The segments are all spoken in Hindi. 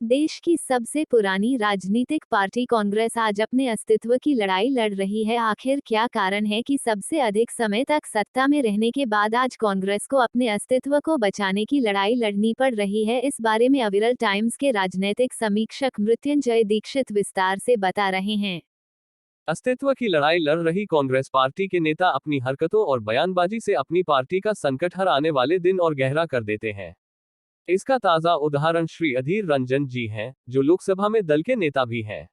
देश की सबसे पुरानी राजनीतिक पार्टी कांग्रेस आज अपने अस्तित्व की लड़ाई लड़ रही है। आखिर क्या कारण है कि सबसे अधिक समय तक सत्ता में रहने के बाद आज कांग्रेस को अपने अस्तित्व को बचाने की लड़ाई लड़नी पड़ रही है? इस बारे में अविरल टाइम्स के राजनीतिक समीक्षक मृत्युंजय दीक्षित विस्तार से बता रहे हैं। अस्तित्व की लड़ाई लड़ रही कांग्रेस पार्टी के नेता अपनी हरकतों और बयानबाजी से अपनी पार्टी का संकट हर आने वाले दिन और गहरा कर देते हैं। इसका ताजा उदाहरण श्री अधीर रंजन जी हैं, जो लोकसभा में दल के नेता भी हैं।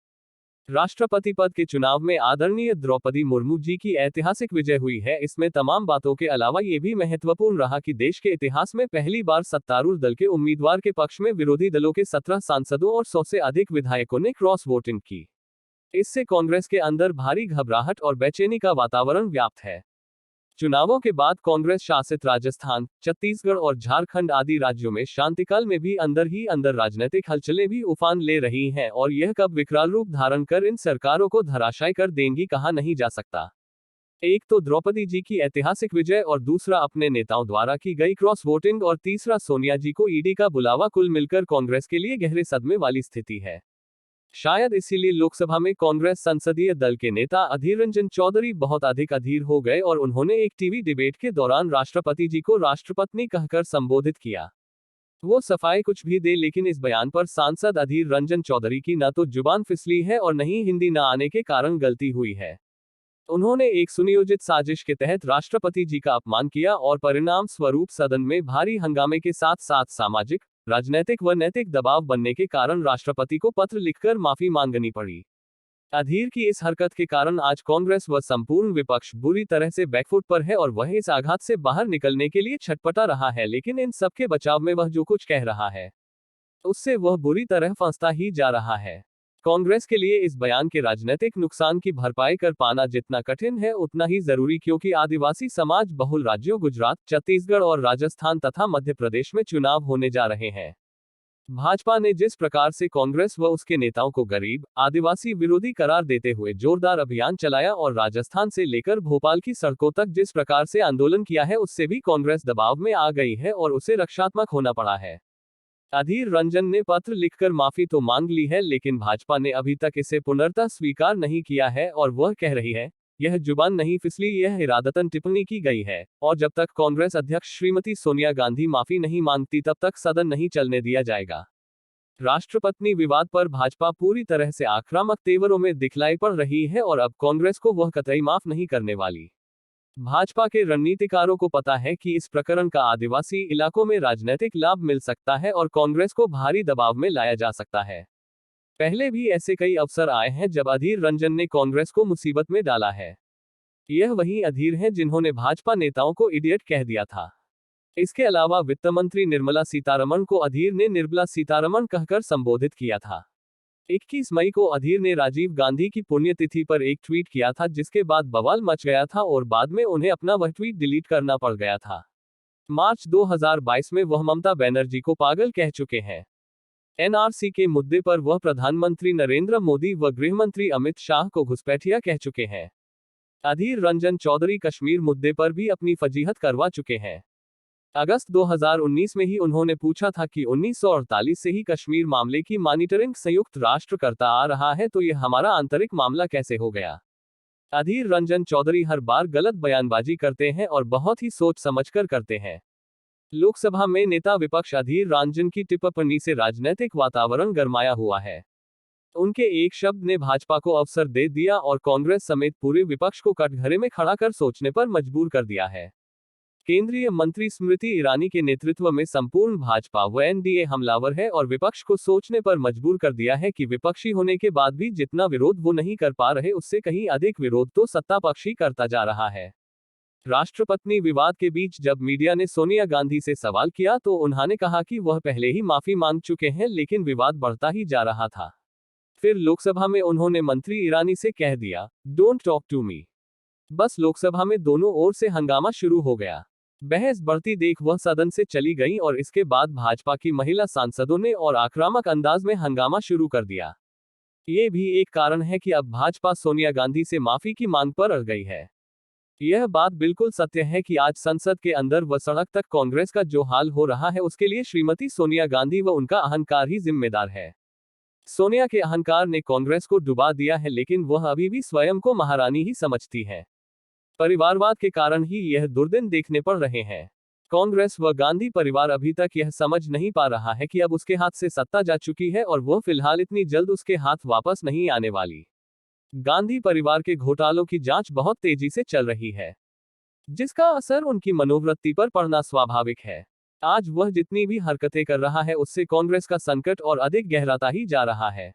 राष्ट्रपति पद के चुनाव में आदरणीय द्रौपदी मुर्मू जी की ऐतिहासिक विजय हुई है। इसमें तमाम बातों के अलावा ये भी महत्वपूर्ण रहा कि देश के इतिहास में पहली बार सत्तारूढ़ दल के उम्मीदवार के पक्ष में विरोधी दलों के 17 सांसदों और 100 से अधिक विधायकों ने क्रॉस वोटिंग की। इससे कांग्रेस के अंदर भारी घबराहट और बेचैनी का वातावरण व्याप्त है। चुनावों के बाद कांग्रेस शासित राजस्थान, छत्तीसगढ़ और झारखंड आदि राज्यों में शांतिकाल में भी अंदर राजनीतिक हलचलें भी उफान ले रही हैं और यह कब विकराल रूप धारण कर इन सरकारों को धराशायी कर देंगी कहा नहीं जा सकता। एक तो द्रौपदी जी की ऐतिहासिक विजय और दूसरा अपने नेताओं द्वारा की गई क्रॉस वोटिंग और तीसरा सोनिया जी को ईडी का बुलावा, कुल मिलकर कांग्रेस के लिए गहरे सदमे वाली स्थिति है। शायद इसीलिए लोकसभा में कांग्रेस संसदीय दल के नेता अधीर रंजन चौधरी बहुत अधिक अधीर हो गए और उन्होंने एक टीवी डिबेट के दौरान राष्ट्रपति जी को राष्ट्रपत्नी कहकर संबोधित किया। वो सफाई कुछ भी दे, लेकिन इस बयान पर सांसद अधीर रंजन चौधरी की न तो जुबान फिसली है और न ही हिंदी न आने के कारण गलती हुई है। उन्होंने एक सुनियोजित साजिश के तहत राष्ट्रपति जी का अपमान किया और परिणाम स्वरूप सदन में भारी हंगामे के साथ साथ सामाजिक, राजनीतिक व नैतिक दबाव बनने के कारण राष्ट्रपति को पत्र लिखकर माफी मांगनी पड़ी। अधीर की इस हरकत के कारण आज कांग्रेस व संपूर्ण विपक्ष बुरी तरह से बैकफुट पर है और वह इस आघात से बाहर निकलने के लिए छटपटा रहा है, लेकिन इन सबके बचाव में वह जो कुछ कह रहा है उससे वह बुरी तरह फंसता ही जा रहा है। कांग्रेस के लिए इस बयान के राजनीतिक नुकसान की भरपाई कर पाना जितना कठिन है उतना ही जरूरी, क्योंकि आदिवासी समाज बहुल राज्यों गुजरात, छत्तीसगढ़ और राजस्थान तथा मध्य प्रदेश में चुनाव होने जा रहे हैं। भाजपा ने जिस प्रकार से कांग्रेस व उसके नेताओं को गरीब, आदिवासी विरोधी करार देते हुए जोरदार अभियान चलाया और राजस्थान से लेकर भोपाल की सड़कों तक जिस प्रकार से आंदोलन किया है, उससे भी कांग्रेस दबाव में आ गई है और उसे रक्षात्मक होना पड़ा है। अधीर रंजन ने पत्र लिखकर माफी तो मांग ली है, लेकिन भाजपा ने अभी तक इसे पुनर्तः स्वीकार नहीं किया है और वह कह रही है, यह जुबान नहीं फिसली, यह इरादतन टिप्पणी की गई है और जब तक कांग्रेस अध्यक्ष श्रीमती सोनिया गांधी माफी नहीं मांगती तब तक सदन नहीं चलने दिया जाएगा। राष्ट्रपत्नी विवाद पर भाजपा पूरी तरह से आक्रामक तेवरों में दिखलाई पड़ रही है और अब कांग्रेस को वह कतई माफ नहीं करने वाली। भाजपा के रणनीतिकारों को पता है कि इस प्रकरण का आदिवासी इलाकों में राजनीतिक लाभ मिल सकता है और कांग्रेस को भारी दबाव में लाया जा सकता है। पहले भी ऐसे कई अवसर आए हैं जब अधीर रंजन ने कांग्रेस को मुसीबत में डाला है। यह वही अधीर हैं जिन्होंने भाजपा नेताओं को इडियट कह दिया था। इसके अलावा वित्त मंत्री निर्मला सीतारमण को अधीर ने निर्मला सीतारमण कहकर संबोधित किया था। 21 मई को अधीर ने राजीव गांधी की पुण्यतिथि पर एक ट्वीट किया था, जिसके बाद बवाल मच गया था और बाद में उन्हें अपना वह ट्वीट डिलीट करना पड़ गया था। मार्च 2022 में वह ममता बनर्जी को पागल कह चुके हैं। एनआरसी के मुद्दे पर वह प्रधानमंत्री नरेंद्र मोदी व गृहमंत्री अमित शाह को घुसपैठिया कह चुके हैं। अधीर रंजन चौधरी कश्मीर मुद्दे पर भी अपनी फजीहत करवा चुके हैं। अगस्त 2019 में ही उन्होंने पूछा था कि 1948 से ही कश्मीर मामले की मॉनिटरिंग संयुक्त राष्ट्र करता आ रहा है, तो यह हमारा आंतरिक मामला कैसे हो गया। अधीर रंजन चौधरी हर बार गलत बयानबाजी करते हैं और बहुत ही सोच समझकर करते हैं। लोकसभा में नेता विपक्ष अधीर रंजन की टिप्पणी से राजनीतिक वातावरण गरमाया हुआ है। उनके एक शब्द ने भाजपा को अवसर दे दिया और कांग्रेस समेत पूरे विपक्ष को कटघरे में खड़ा कर सोचने पर मजबूर कर दिया है। केंद्रीय मंत्री स्मृति ईरानी के नेतृत्व में संपूर्ण भाजपा व एनडीए हमलावर है और विपक्ष को सोचने पर मजबूर कर दिया है कि विपक्षी होने के बाद भी जितना विरोध वो नहीं कर पा रहे, उससे कहीं अधिक विरोध तो सत्ता पक्ष ही करता जा रहा है। राष्ट्रपत्नी विवाद के बीच जब मीडिया ने सोनिया गांधी से सवाल किया तो उन्होंने कहा कि वह पहले ही माफी मांग चुके हैं, लेकिन विवाद बढ़ता ही जा रहा था। फिर लोकसभा में उन्होंने मंत्री ईरानी से कह दिया, डोंट टॉक टू मी। बस लोकसभा में दोनों ओर से हंगामा शुरू हो गया। बहस बढ़ती देख वह सदन से चली गई और इसके बाद भाजपा की महिला सांसदों ने और आक्रामक अंदाज में हंगामा शुरू कर दिया। ये भी एक कारण है कि अब भाजपा सोनिया गांधी से माफी की मांग पर अड़ गई है। यह बात बिल्कुल सत्य है कि आज संसद के अंदर व सड़क तक कांग्रेस का जो हाल हो रहा है उसके लिए श्रीमती सोनिया गांधी व उनका अहंकार ही जिम्मेदार है। सोनिया के अहंकार ने कांग्रेस को डुबा दिया है, लेकिन वह अभी भी स्वयं को महारानी ही समझती है। परिवारवाद के कारण ही यह दुर्दिन देखने पड़ रहे हैं। कांग्रेस व गांधी परिवार अभी तक यह समझ नहीं पा रहा है कि अब उसके हाथ से सत्ता जा चुकी है और वह फिलहाल इतनी जल्द उसके हाथ वापस नहीं आने वाली। गांधी परिवार के घोटालों की जांच बहुत तेजी से चल रही है, जिसका असर उनकी मनोवृत्ति पर पड़ना स्वाभाविक है। आज वह जितनी भी हरकतें कर रहा है उससे कांग्रेस का संकट और अधिक गहराता ही जा रहा है।